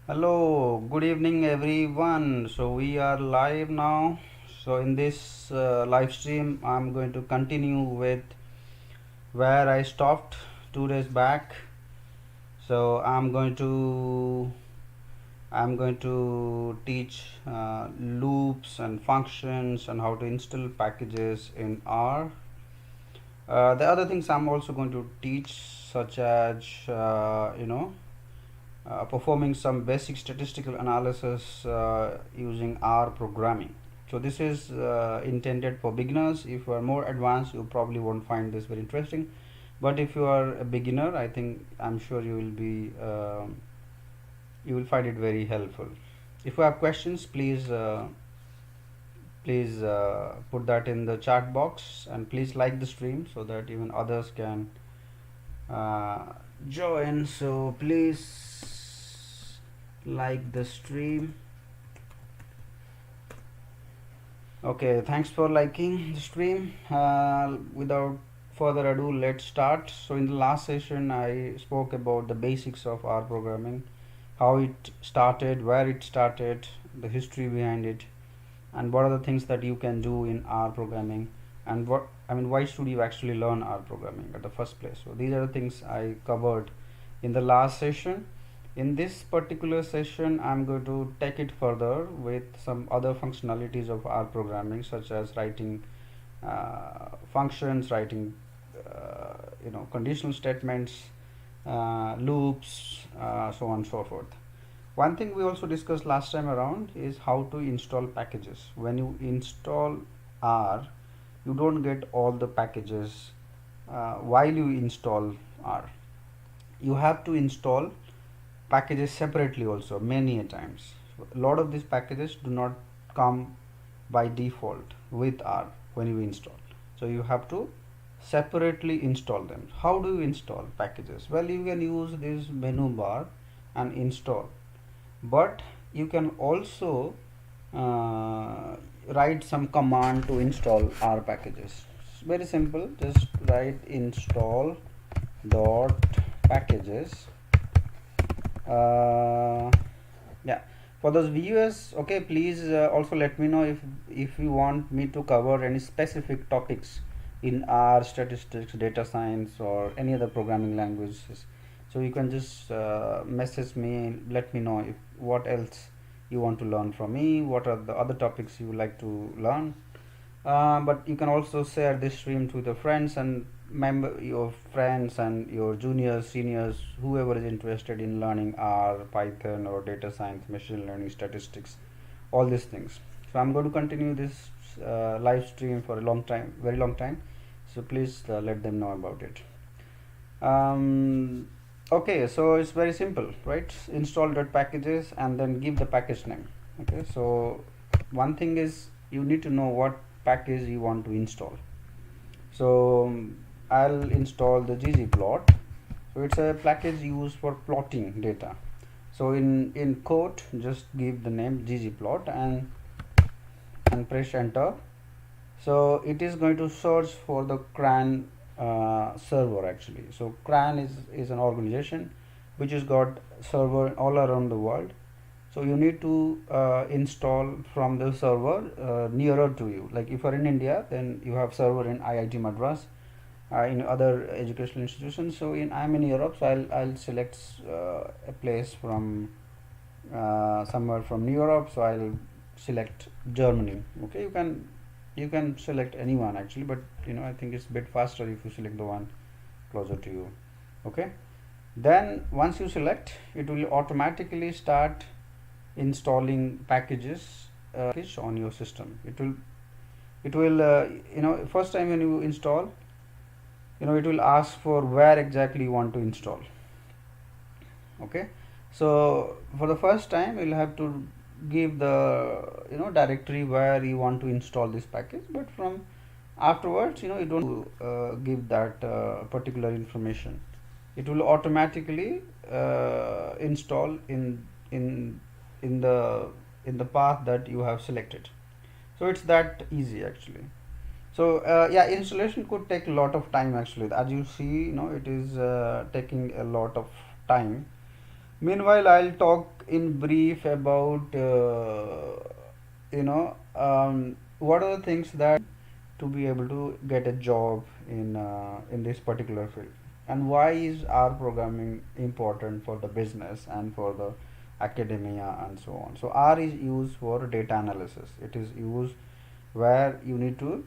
Hello, good evening everyone. So we are live now. So in this live stream, I'm going to continue with where I stopped 2 days back. So I'm going to teach loops and functions and how to install packages in R. The other things I'm also going to teach, such as performing some basic statistical analysis using R programming. So this is intended for beginners. If you are more advanced, you probably won't find this very interesting. But if you are a beginner, I'm sure you will find it very helpful. If you have questions, please put that in the chat box, and please like the stream so that even others can uh, join. So please like the stream. Okay, thanks for liking the stream. Without further ado, let's start. So in the last session I spoke about the basics of R programming, how it started, where it started, the history behind it, and what are the things that you can do in R programming, and why should you actually learn R programming at the first place. So these are the things I covered in the last session. In this particular session, I'm going to take it further with some other functionalities of R programming, such as writing functions, writing conditional statements, loops, so on and so forth. One thing we also discussed last time around is how to install packages. When you install R, you don't get all the packages while you install R. You have to install packages separately also many a times. A lot of these packages do not come by default with R when you install. So you have to separately install them. How do you install packages? Well, you can use this menu bar and install, but you can also write some command to install R packages. It's very simple. Just write install dot packages. uh, yeah, for those viewers, okay, please also let me know if you want me to cover any specific topics in R, statistics, data science, or any other programming languages. So you can just message me, let me know if what else you want to learn from me, what are the other topics you would like to learn. But you can also share this stream to the friends and your friends and your juniors, seniors, whoever is interested in learning R, Python, or data science, machine learning, statistics, all these things. So I'm going to continue this live stream for a long time, very long time. So please let them know about it. Okay, so it's very simple, right? Install dot packages and then give the package name. Okay, so one thing is you need to know what package you want to install. So I'll install the ggplot. So it's a package used for plotting data. So in quote, just give the name ggplot and press enter. So it is going to search for the CRAN server actually. So CRAN is an organization which has got server all around the world. So you need to install from the server nearer to you. Like if you are in India, then you have server in IIT Madras, in other educational institutions. So I'm in Europe, so I'll select a place from somewhere from Europe. So I'll select Germany. Okay, you can select anyone actually, but I think it's a bit faster if you select the one closer to you. Okay, then once you select, it will automatically start installing packages on your system. It will first time when you install, it will ask for where exactly you want to install. Okay, so for the first time you'll have to give the directory where you want to install this package, but from afterwards you don't give that particular information. It will automatically install in the path that you have selected. So it's that easy actually. So yeah, installation could take a lot of time actually. As you see, it is taking a lot of time. Meanwhile, I'll talk in brief about what are the things that to be able to get a job in this particular field, and why is R programming important for the business and for the academia and so on. So R is used for data analysis. It is used where you need to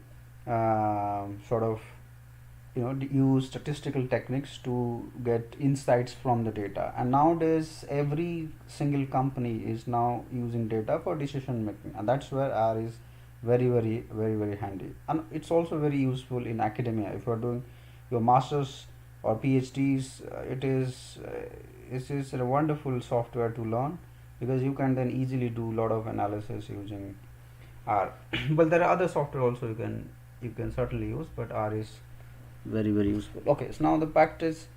sort of use statistical techniques to get insights from the data, and nowadays every single company is now using data for decision making, and that's where R is very handy. And it's also very useful in academia. If you are doing your masters or PhDs, it is a wonderful software to learn, because you can then easily do a lot of analysis using R. But there are other software also you can certainly use, but R is very useful. Okay, so now the practice.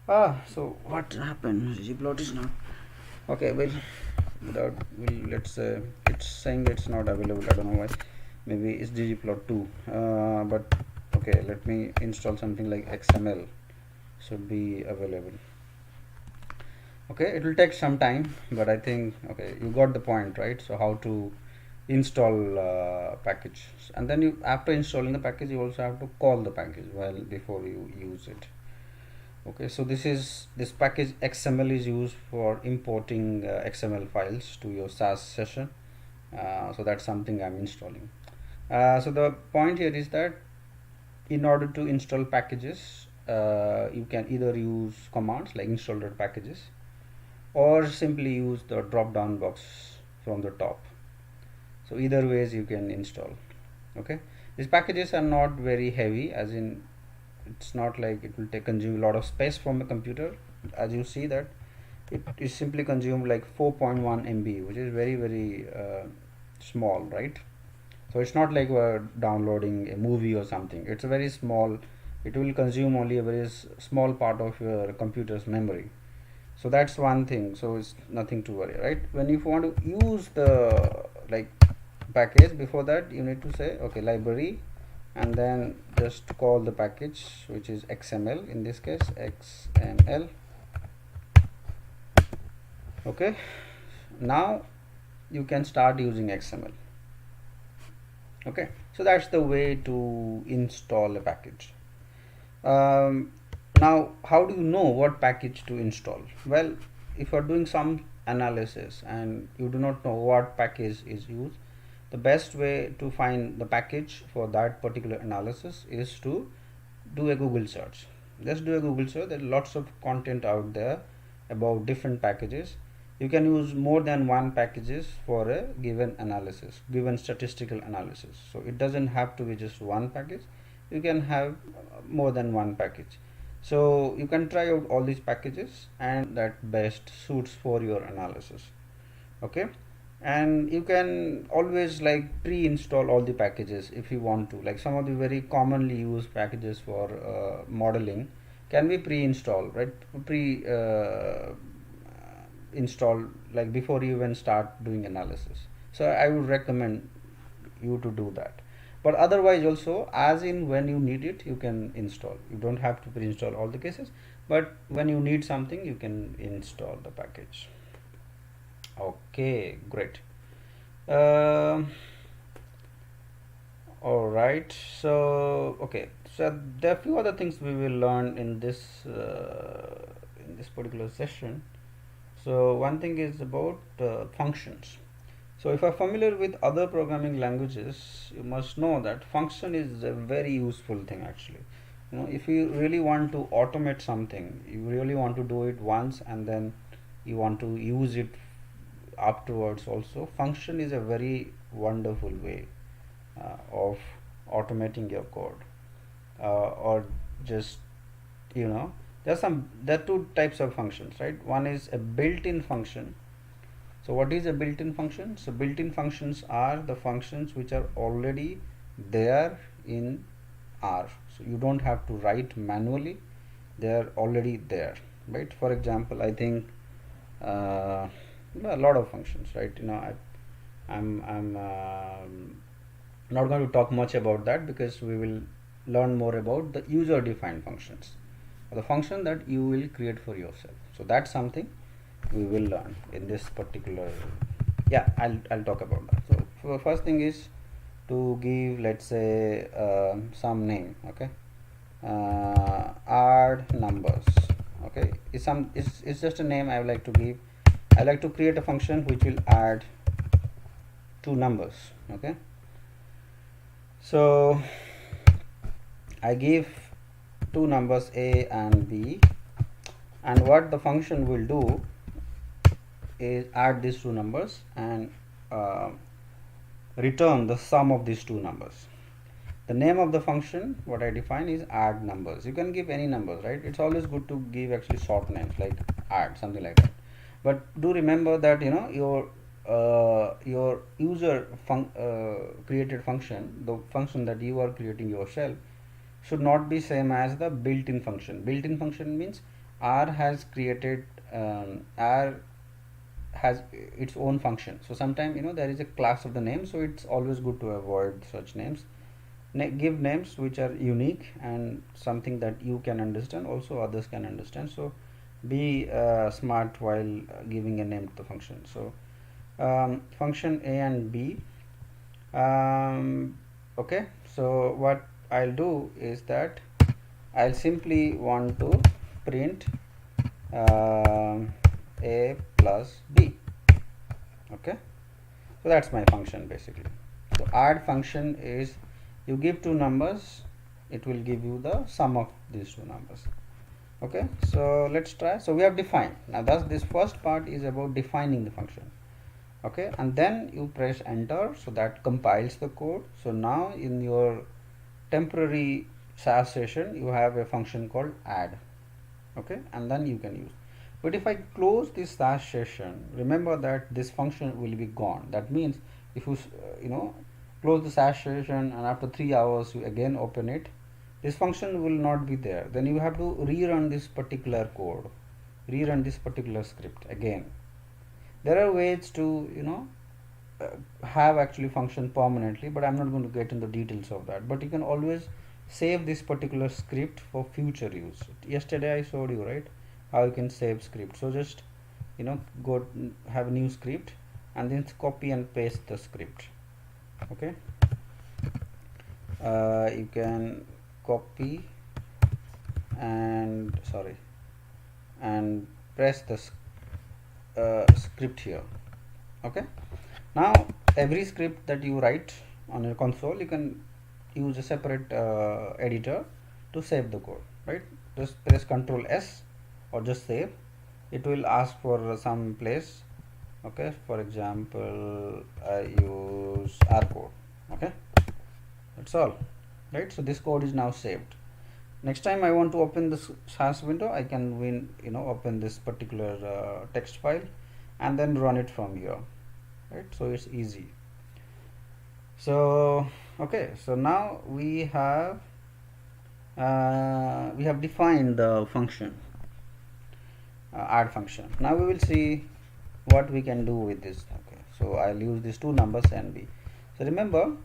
So what happened? ggplot is not okay. Well, let's say it's saying it's not available. I don't know why. Maybe it's ggplot2. But okay, let me install something like XML. Should be available. Okay, it will take some time, but I think okay, you got the point, right? So how to install package, and then you, after installing the package, you also have to call the package before you use it. Okay, so this package XML is used for importing XML files to your SAS session. So that's something I'm installing. So the point here is that in order to install packages, you can either use commands like install.packages, or simply use the drop down box from the top. So either ways you can install. Okay, these packages are not very heavy, as in it's not like it will consume a lot of space from a computer. As you see that it is simply consumed like 4.1 MB, which is very small, right? So it's not like we're downloading a movie or something. It's a very small, it will consume only a very small part of your computer's memory. So that's one thing, so it's nothing to worry, right? When you want to use the package, before that you need to say okay, library, and then just call the package, which is XML, in this case XML. Okay, now you can start using XML. Okay, so that's the way to install a package. Now how do you know what package to install? Well, if you are doing some analysis and you do not know what package is used, the best way to find the package for that particular analysis is to do a Google search. Just do a Google search. There are lots of content out there about different packages. You can use more than one packages for a given analysis, given statistical analysis. So it doesn't have to be just one package. You can have more than one package. So you can try out all these packages, and that best suits for your analysis. Okay, and you can always pre-install all the packages if you want to. Like some of the very commonly used packages for modeling can be pre-installed, right? Install before you even start doing analysis. So I would recommend you to do that. But otherwise also, as in when you need it, you can install. You don't have to pre-install all the cases, but when you need something, you can install the package. Okay, great. All right, so okay, so there are a few other things we will learn in this particular session. So one thing is about functions. So if you're familiar with other programming languages, you must know that function is a very useful thing actually. If you really want to automate something, you really want to do it once and then you want to use it afterwards also, function is a very wonderful way of automating your code, or just there are two types of functions, right? One is a built-in function. So what is a built-in function? So built-in functions are the functions which are already there in R. So you don't have to write manually, they are already there, right? For example, I think a lot of functions, right? I'm not going to talk much about that, because we will learn more about the user defined functions, the function that you will create for yourself. So that's something we will learn in this particular, yeah, I'll talk about that. So first thing is to give, let's say, some name. Okay, add numbers. Okay, it's just a name I would like to give. I like to create a function which will add two numbers. Okay, so I give two numbers a and b, and what the function will do is add these two numbers and return the sum of these two numbers. The name of the function what I define is add numbers. You can give any numbers, right? It's always good to give actually short names like add, something like that. But do remember that your user created function, the function that you are creating yourself, should not be same as the built-in function. Built-in function means R has created R has its own function. So sometimes there is a class of the name, so it's always good to avoid such names. Give names which are unique and something that you can understand, also others can understand. So be smart while giving a name to the function. So function a and b. Okay, so what I'll do is that I'll simply want to print a plus b. Okay, so that's my function basically. So add function is you give two numbers, it will give you the sum of these two numbers. Okay, so let's try. So we have defined. Now thus this first part is about defining the function. Okay, and then you press enter, so that compiles the code. So now in your temporary SAS session you have a function called add. Okay, and then you can use. But if I close this SAS session, remember that this function will be gone. That means if you close the SAS session and after 3 hours you again open it, this function will not be there. Then you have to rerun this particular code, rerun this particular script again. There are ways to have actually function permanently, but I'm not going to get into details of that. But you can always save this particular script for future use. Yesterday I showed you, right, how you can save script. So just go have a new script and then copy and paste the script. Okay, you can copy and press the script here. Okay, now every script that you write on your console, you can use a separate editor to save the code, right? Just press Ctrl S or just save. It will ask for some place. Okay, for example I use R code. Okay, that's all, right? So this code is now saved. Next time I want to open this SAS window, I can open this particular text file and then run it from here, right? So it's easy. So okay, so now we have defined the function, add function. Now we will see what we can do with this. Okay, so I'll use these two numbers and b. So remember,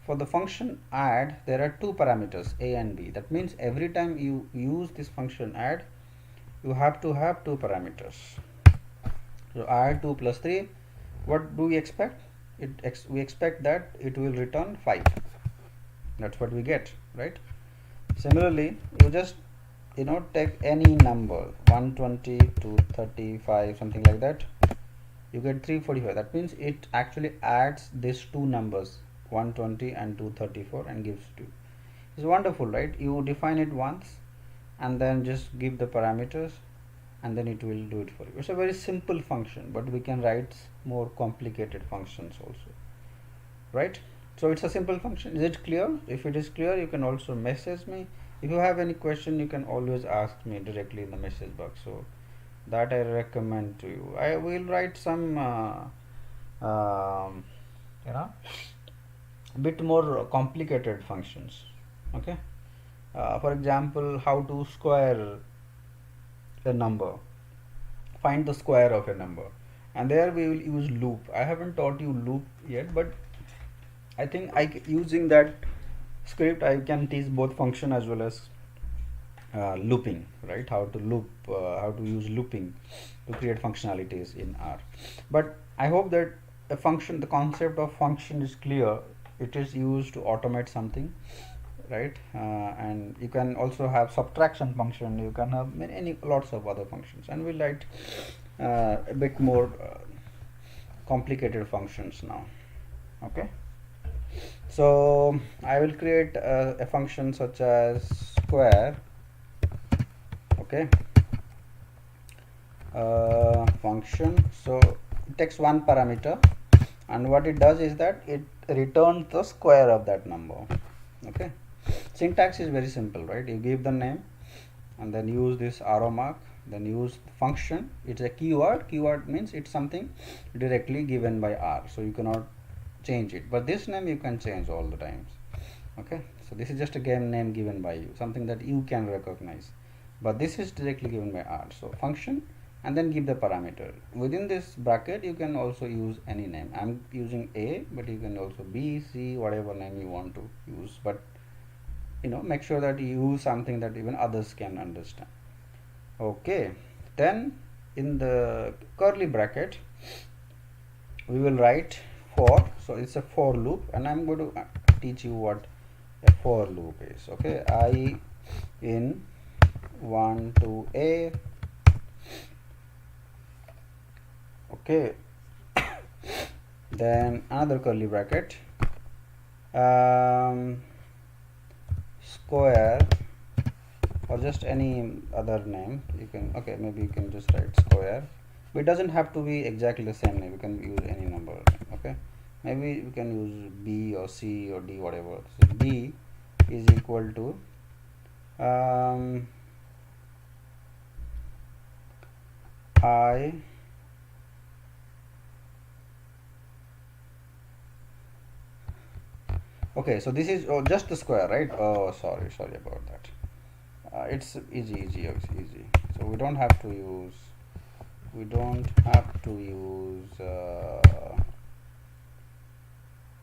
for the function add there are two parameters, a and b. That means every time you use this function add, you have to have two parameters. So add 2 plus 3, what do we expect? We expect that it will return 5. That's what we get, right? Similarly, you just take any number 120 to 35, something like that, you get 345. That means it actually adds these two numbers 120 and 234 and gives 2. It's wonderful, right? You define it once and then just give the parameters and then it will do it for you. It's a very simple function, but we can write more complicated functions also, right? So it's a simple function. Is it clear? If it is clear, you can also message me. If you have any question, you can always ask me directly in the message box. So that I recommend to you. I will write some bit more complicated functions. Okay, for example, how to square a number, find the square of a number, and there we will use loop. I haven't taught you loop yet, but I think using that script I can teach both function as well as looping, right? How to loop, how to use looping. to create functionalities in R. But I hope that a function, the concept of function is clear. It is used to automate something, right? And you can also have subtraction function, you can have many lots of other functions, and we'll write a bit more complicated functions now. Okay, so I will create a function such as square. Okay, function, so it takes one parameter, and what it does is that it returns the square of that number. Okay, syntax is very simple, right? You give the name and then use this arrow mark, then use function. It's a keyword. Keyword means it's something directly given by R, so you cannot change it, but this name you can change all the times. Okay, so this is just a game name given by you, something that you can recognize, but this is directly given by R. So function, and then give the parameter. Within this bracket you can also use any name. I'm using A, but you can also B, C, whatever name you want to use, but make sure that you use something that even others can understand. Okay, then in the curly bracket we will write for, so it's a for loop, and I'm going to teach you what a for loop is. Okay, I in 1 to A. Okay, then another curly bracket, square, or just any other name you can. Okay, maybe you can just write square, but it doesn't have to be exactly the same name. You can use any number. Okay, maybe you can use B or C or D, whatever. So D is equal to I okay, so this is just the square, right? Oh, sorry about that. It's easy. So we don't have to use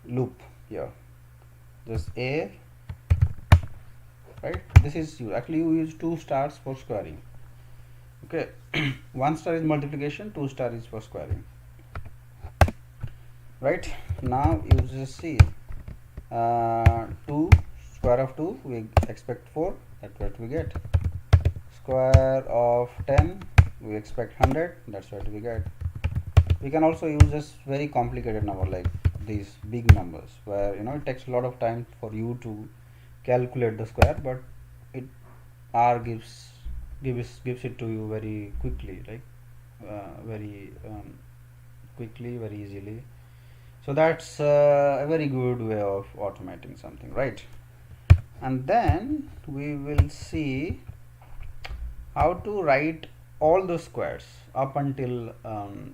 loop here. Just A, right? This is actually you use 2 stars for squaring. Okay, 1 star is multiplication, 2 star is for squaring. Right, now you just see 2 square of 2, we expect 4, that's what we get. Square of 10, we expect 100, that's what we get. We can also use this very complicated number like these big numbers, where it takes a lot of time for you to calculate the square, but it R gives it to you very quickly, like very quickly, very easily. So that's a very good way of automating something, right? And then we will see how to write all the squares up until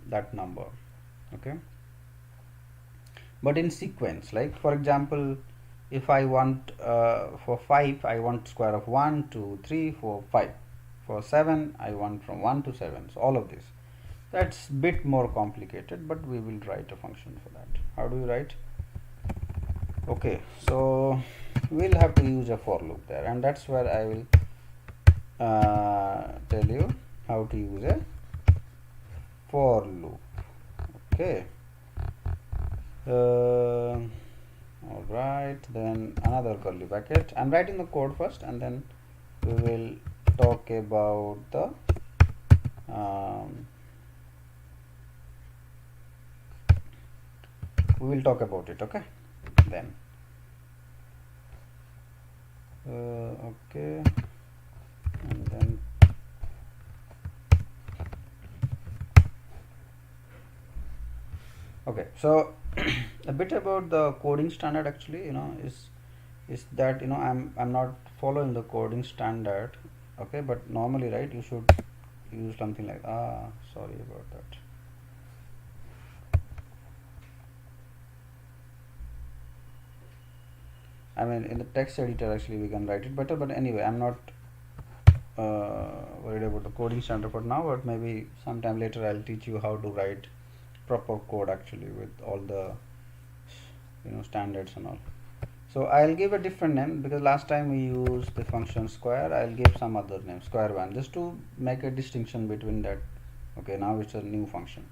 that number. Okay, but in sequence. Like for example, if I want for 5 I want square of 1, 2, 3, 4, 5. For 7 I want from 1 to 7. So all of this, that's bit more complicated, but we will write a function for that. How do we write? Okay, so we'll have to use a for loop there, and that's where I will tell you how to use a for loop. Okay, all right, then another curly bracket. I'm writing the code first, and then we will talk about the we will talk about it. Okay, then okay, and then okay, so a bit about the coding standard actually, is that I'm not following the coding standard. Okay, but normally, right, you should use something like sorry about that. I mean, in the text editor actually we can write it better, but anyway, I'm not worried about the coding standard for now, but maybe sometime later I'll teach you how to write proper code actually with all the standards and all. So I'll give a different name, because last time we used the function square. I'll give some other name, square one, just to make a distinction between that Okay, now it's a new function.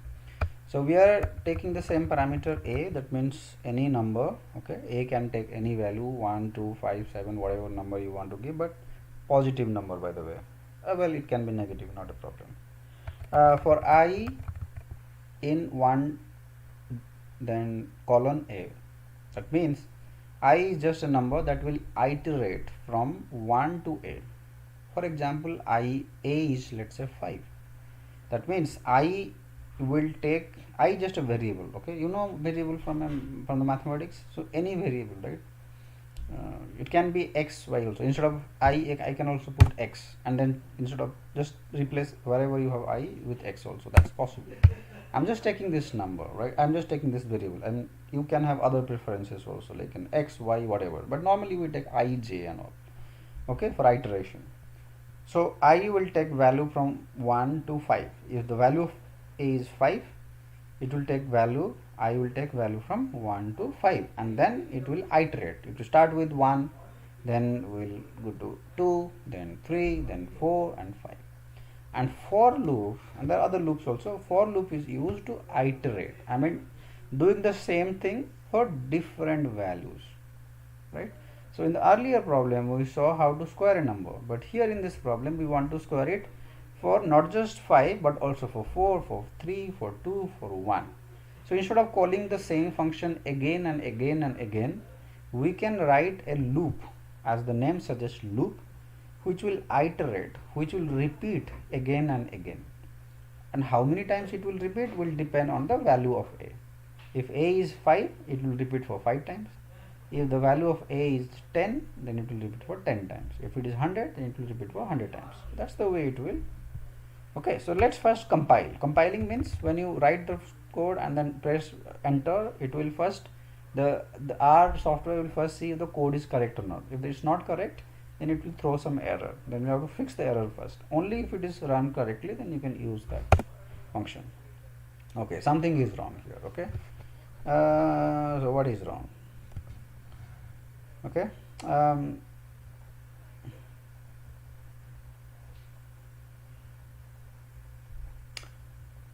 So we are taking the same parameter a, that means any number. Okay, a can take any value 1, 2, 5, 7, whatever number you want to give, but positive number, by the way. Well, it can be negative, not a problem. For I in 1, then colon a, that means I is just a number that will iterate from 1 to a. For example, a is, let's say, 5. That means I will take I just a variable. Okay, you know variable from the mathematics. So any variable, right? It can be x, y also. Instead of I can also put x, and then instead of just replace wherever you have I with x also. That's possible. I'm just taking this number, right? I'm just taking this variable, and you can have other preferences also, like an x, y, whatever. But normally we take I, j, and all. Okay, for iteration. So I will take value from 1 to 5. If the value of a is 5, it will take value, I will take value from 1 to 5, and then it will iterate. It will start with 1, then we'll go to 2, then 3, then 4, and 5. And for loop, and there are other loops also. For loop is used to iterate. I mean, doing the same thing for different values, right? So in the earlier problem we saw how to square a number, but here in this problem we want to square it for not just 5 but also for 4, for 3, for 2, for 1. So instead of calling the same function again and again and again, we can write a loop, as the name suggests, loop, which will iterate, which will repeat again and again. And how many times it will repeat will depend on the value of a. If a is 5, it will repeat for 5 times. If the value of a is 10, then it will repeat for 10 times. If it is 100, then it will repeat for 100 times. That's the way it will. Okay, so let's first compile. Compiling means when you write the code and then press enter, it will first, the our software will first see if the code is correct or not. If it is not correct, then it will throw some error. Then you have to fix the error first. Only if it is run correctly, then you can use that function. Okay, something is wrong here. Okay, so what is wrong? Okay,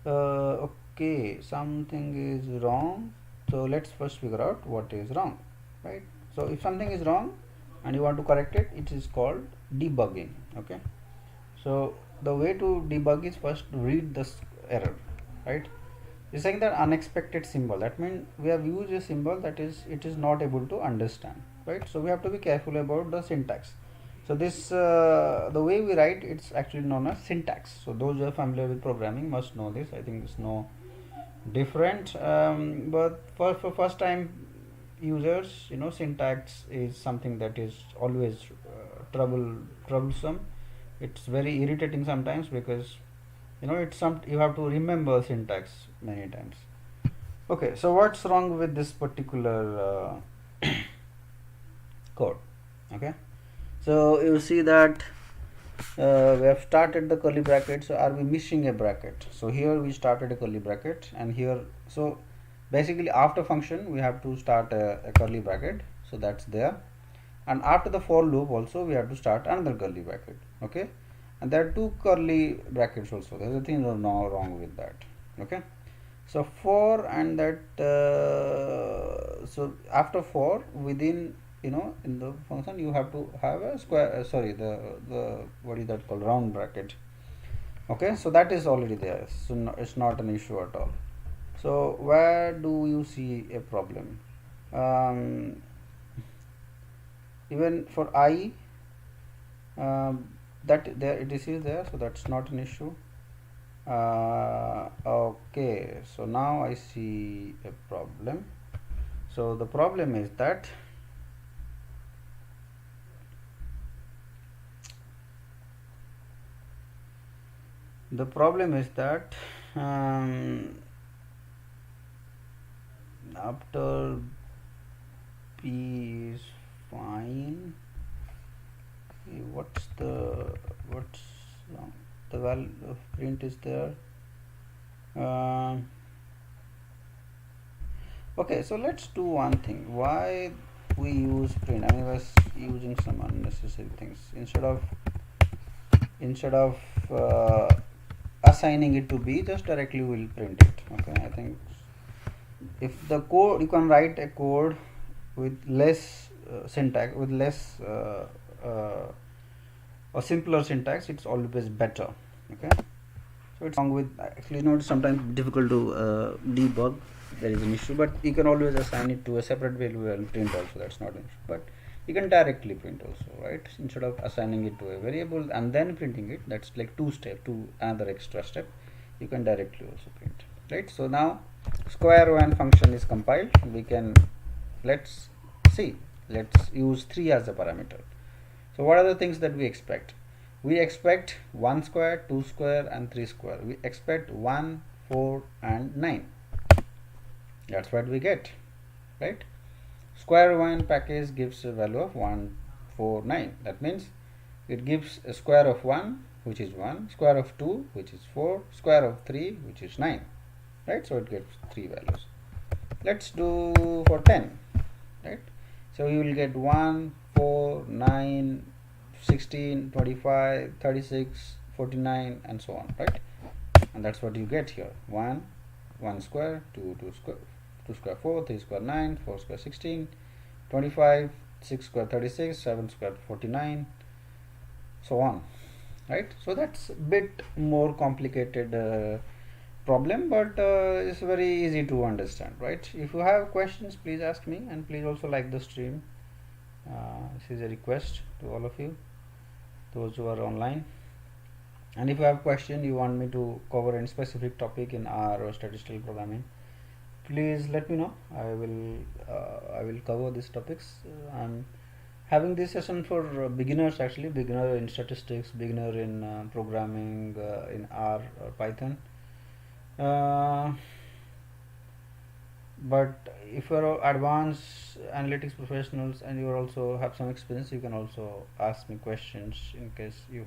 okay, something is wrong. So let's first figure out what is wrong, right? So if something is wrong and you want to correct it, it is called debugging. Okay, so the way to debug is first read this error, right? It's saying that unexpected symbol. That means we have used a symbol that it is not able to understand, right? So we have to be careful about the syntax. So this the way we write, it's actually known as syntax. So those who are familiar with programming must know this. I think it's no different, but for first time users, you know, syntax is something that is always troublesome. It's very irritating sometimes because you know you have to remember syntax many times. Okay, so what's wrong with this particular code? Okay, so you see that we have started the curly bracket. So are we missing a bracket? So here we started a curly bracket, and here, so basically after function we have to start a curly bracket, so that's there, and after the for loop also we have to start another curly bracket. Okay, and there are two curly brackets also. There's a thing no wrong with that. Okay, so for and that so after for, within, you know, in the function you have to have a square sorry, the what is that called, round bracket. Okay, so that is already there, so no, it's not an issue at all. So where do you see a problem? Even for I, that there it is there, so that's not an issue. Okay, so now I see a problem. So the problem is that after P is fine, what's wrong? The value of print is there. Okay, so let's do one thing. Why we use print? I was using some unnecessary things. Instead of assigning it to B, just directly will print it. Okay, I think if the code, you can write a code with less syntax, with less or simpler syntax, it's always better. Okay, so it's wrong with, actually not sometimes difficult to debug, there is an issue, but you can always assign it to a separate value and print also, that's not an issue. But you can directly print also, right? Instead of assigning it to a variable and then printing it, that's like another extra step. You can directly also print, right? So now square1 function is compiled. We can, let's see, let's use 3 as a parameter. So what are the things that we expect? We expect 1 square, 2 square and 3 square. We expect 1, 4 and 9. That's what we get, right? Square1 package gives a value of 1, 4, 9. That means it gives a square of 1, which is 1, square of 2, which is 4, square of 3, which is 9, right? So it gets 3 values. Let's do for 10, right? So you will get 1, 4, 9, 16, 25, 36, 49 and so on, right? And that's what you get here. 1 square, 2 square, 2 square 4, 3 square 9, 4 square 16, 25, 6 square 36, 7 square 49, so on, right? So that's a bit more complicated problem, but it's very easy to understand, right? If you have questions, please ask me, and please also like the stream. This is a request to all of you, those who are online. And if you have question, you want me to cover any specific topic in R or statistical programming, please let me know. I will cover these topics. I'm having this session for beginners, actually, beginner in statistics, beginner in programming in R or Python. But if you are advanced analytics professionals and you also have some experience, you can also ask me questions in case you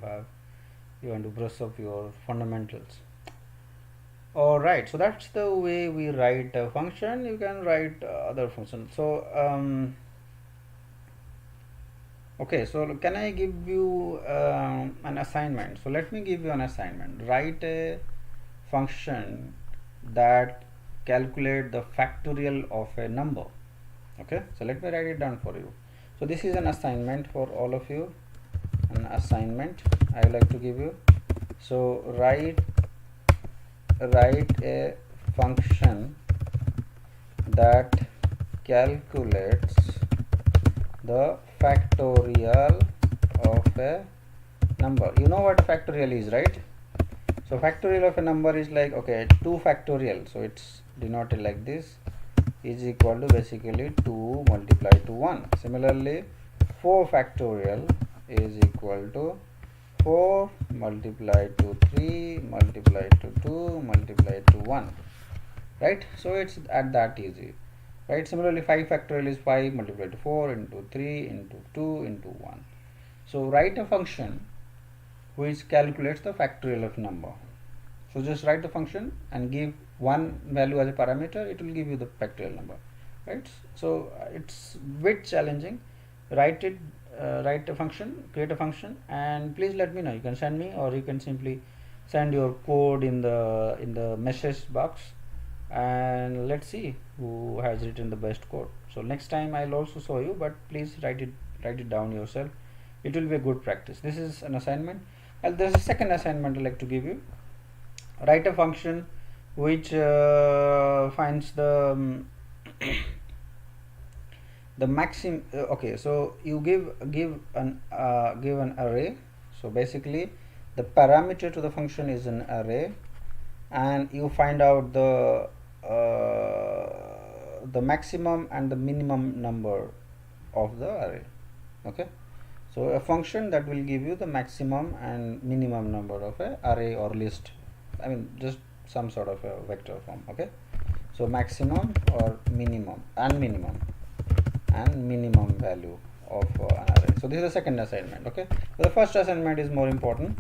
want to brush up your fundamentals. Alright, so that's the way we write a function. You can write other functions. So okay, so can I give you an assignment? So let me give you an assignment. Write a function that calculate the factorial of a number. Okay, so let me write it down for you. So this is an assignment for all of you, an assignment I would like to give you. So write a function that calculates the factorial of a number. You know what factorial is, right? So factorial of a number is like, okay, 2 factorial, so it's denoted like this, is equal to basically 2 multiplied to 1. Similarly, 4 factorial is equal to 4 multiplied to 3 multiplied to 2 multiplied to 1, right? So it's at that easy, right? Similarly, 5 factorial is 5 multiplied to 4 into 3 into 2 into 1. So write a function which calculates the factorial of number. So just write the function and give one value as a parameter, it will give you the factorial number, right? So it's a bit challenging. Write a function, create a function, and please let me know. You can send me, or you can simply send your code in the message box, and let's see who has written the best code. So next time I'll also show you, but please write it down yourself. It will be a good practice. This is an assignment. And there's a second assignment I'd like to give you. Write a function which finds the maximum. Okay, so you give an array. So basically the parameter to the function is an array, and you find out the maximum and the minimum number of the array. Okay, so a function that will give you the maximum and minimum number of a array or list, I mean just some sort of a vector form. Okay, so maximum or minimum and minimum value of an array. So this is the second assignment. Okay, so the first assignment is more important,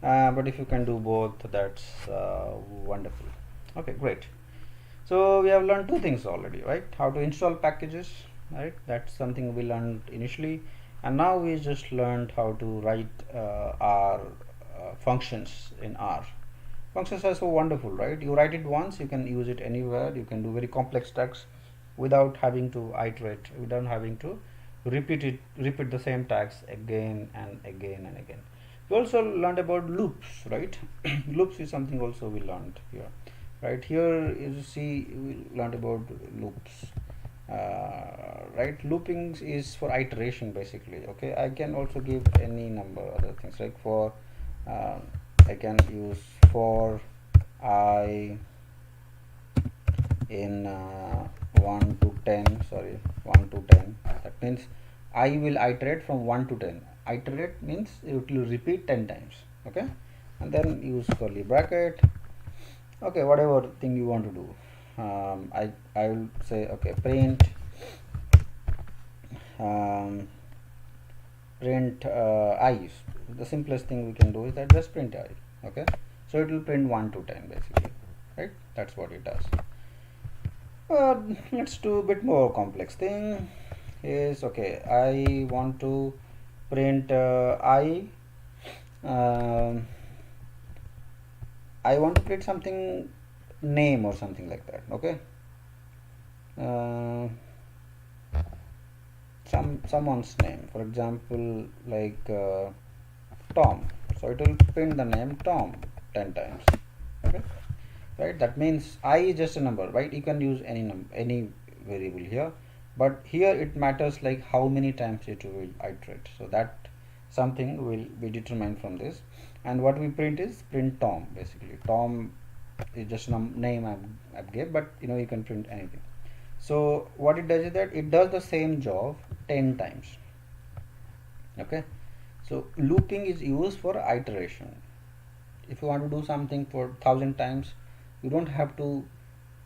but if you can do both, that's wonderful. Okay, great. So we have learned two things already, right? How to install packages, right? That's something we learned initially, and now we just learned how to write R functions in R. Functions are so wonderful, right? You write it once, you can use it anywhere. You can do very complex tasks without having to iterate, without having to repeat the same task again and again and again. We also learned about loops, right? Loops is something also we learned here, right? Here you see we learned about loops. Right, looping is for iteration basically. Okay, I can also give any number other things like for uh, I can use for I in 1 to 10, sorry, 1 to 10. That means I will iterate from 1 to 10. Iterate means it will repeat 10 times. Okay, and then use curly bracket. Okay, whatever thing you want to do. I will say okay, print print I. The simplest thing we can do is that just print I. Okay, so it will print 1 to 10 basically, right? That's what it does. Let's do a bit more complex thing. Is okay, I want to print I want to print something name or something like that. Okay, someone's name, for example, like Tom. So it will print the name Tom 10 times. Okay, right? That means I is just a number, right? You can use any number, any variable here, but here it matters like how many times it will iterate. So that something will be determined from this. And what we print is print Tom basically. Tom is just a name I've gave, but you know you can print anything. So what it does is that it does the same job 10 times. Okay, so looping is used for iteration. If you want to do something for 1000 times, you don't have to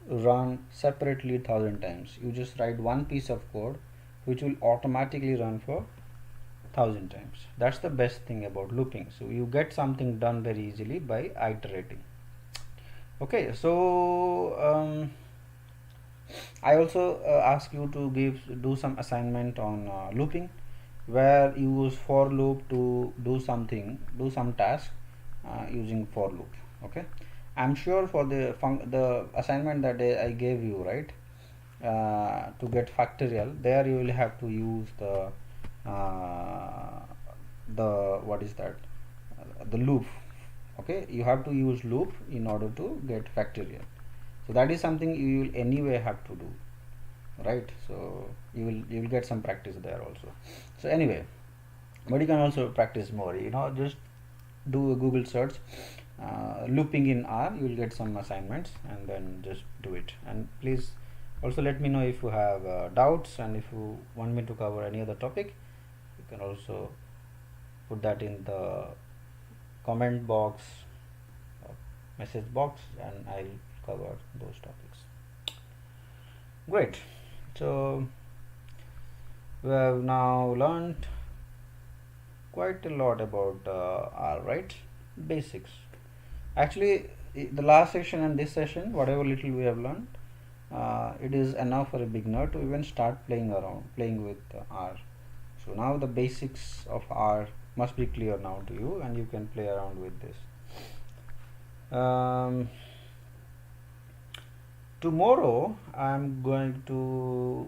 run separately 1000 times. You just write one piece of code which will automatically run for 1000 times. That's the best thing about looping. So you get something done very easily by iterating. Okay, so I also ask you to do some assignment on looping, where you use for loop to do some task using for loop. Okay, I'm sure for the assignment that I gave you, right, to get factorial, there you will have to use the what is that, the loop. Okay, you have to use loop in order to get factorial. So that is something you will anyway have to do, right? So you will get some practice there also. So anyway, but you can also practice more, you know, just do a Google search, looping in R. You will get some assignments and then just do it. And please also let me know if you have doubts, and if you want me to cover any other topic, you can also put that in the comment box or message box, and I'll cover those topics. Great. So we have now learned quite a lot about R, right? Basics. Actually, the last session and this session, whatever little we have learned, it is enough for a beginner to even start playing with R. So now the basics of R must be clear now to you, and you can play around with this. Tomorrow I'm going to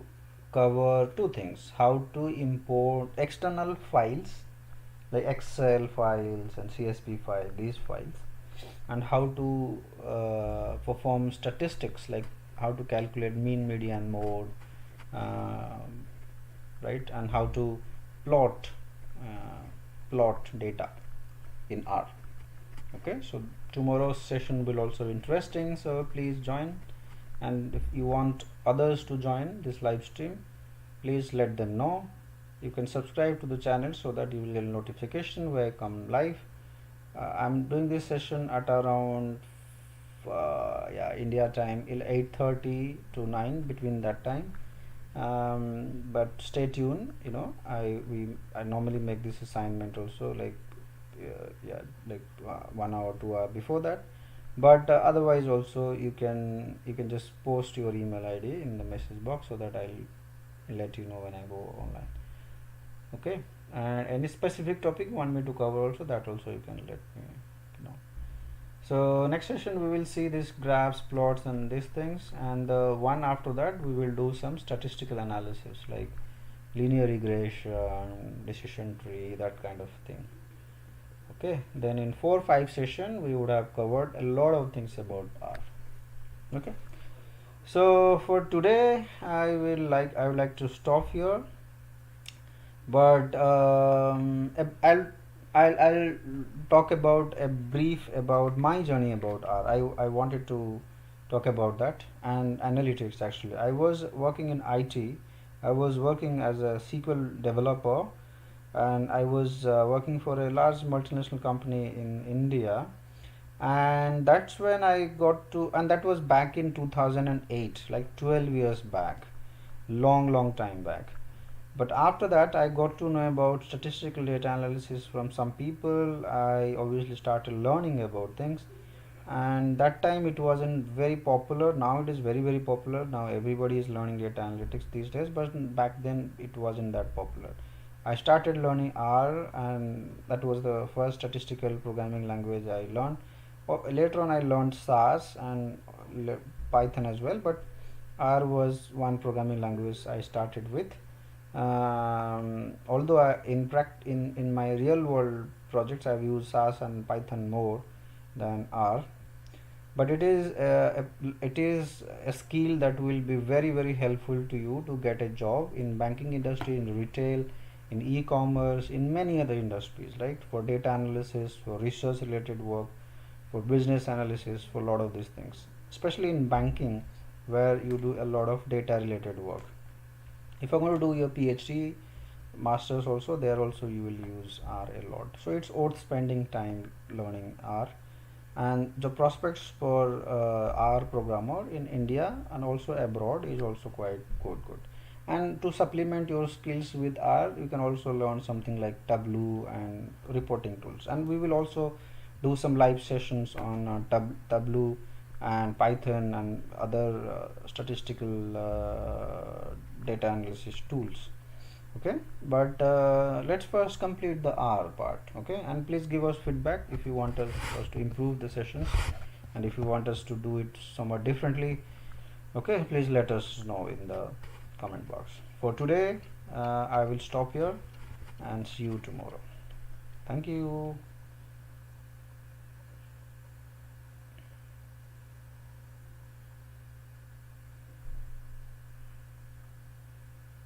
cover two things: how to import external files like Excel files and CSV files, these files, and how to perform statistics, like how to calculate mean, median, mode, right, and how to plot plot data in R. Okay, so tomorrow's session will also be interesting, so please join. And if you want others to join this live stream, please let them know. You can subscribe to the channel so that you will get notification when I come live. I'm doing this session at around India time 8:30 to 9, between that time. But stay tuned. You know, I normally make this assignment also like 1 hour 2 hour before that. But otherwise also you can just post your email ID in the message box so that I'll let you know when I go online. Okay, and any specific topic you want me to cover also, that also you can let me know. So next session we will see this graphs, plots and these things, and the one after that we will do some statistical analysis like linear regression, decision tree, that kind of thing. Okay, then in 4-5 session we would have covered a lot of things about R. Okay, so for today I would like to stop here, but I'll talk about a brief about my journey about R. I wanted to talk about that and analytics. Actually, I was working in IT. I was working as a SQL developer, and I was working for a large multinational company in India, and that's when I got to, and that was back in 2008, like 12 years back, long time back. But after that I got to know about statistical data analysis from some people. I obviously started learning about things, and that time it wasn't very popular. Now it is very popular. Now everybody is learning data analytics these days, but back then it wasn't that popular. I started learning R, and that was the first statistical programming language I learned. Later on I learned SAS and Python as well, but R was one programming language I started with. Although in my real world projects I've used SAS and Python more than R, but it is a skill that will be very helpful to you to get a job in banking industry, in retail, in e-commerce, in many other industries, right? For data analysis, for research related work, for business analysis, for a lot of these things, especially in banking where you do a lot of data related work. If you're going to do your PhD, masters also, there also you will use R a lot. So it's worth spending time learning R. And the prospects for R programmer in India and also abroad is also quite good. And to supplement your skills with R, you can also learn something like Tableau and reporting tools. And we will also do some live sessions on Tableau and Python and other statistical data analysis tools. Okay, but let's first complete the R part. Okay, and please give us feedback if you want us to improve the sessions, and if you want us to do it somewhat differently. Okay, please let us know in the comment box. For today I will stop here and see you tomorrow. Thank you.